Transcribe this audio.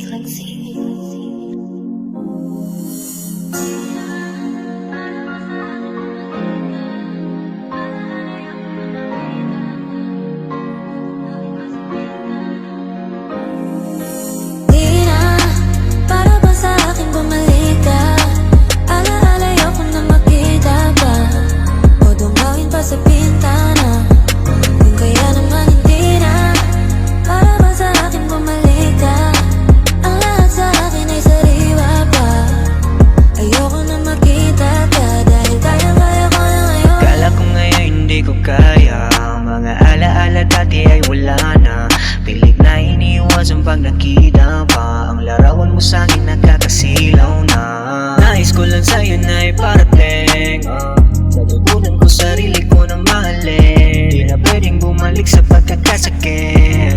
Frequency. Di na, para ba sa akin bumalik ka? Alaala ayoko na makita pa, o dumawin pa sa bintana. Kung kaya naman hindi na, para ba sa akin bumalik ka? Ang lahat sa akin ay sariwa pa. Ayoko na makita ka, dahil kayang-kaya ko na ngayon. Kala ko ngayon hindi ko kaya, mga alaala dati ay wala na. Pilit na iniwasan pag nakita pa, ang larawan mo sa'kin nakakasilaw na. Nais ko lang sa'yo na iparating, natutunan ko sarili ko na mahalin. Di na pwedeng bumalik sa pagkakasakit.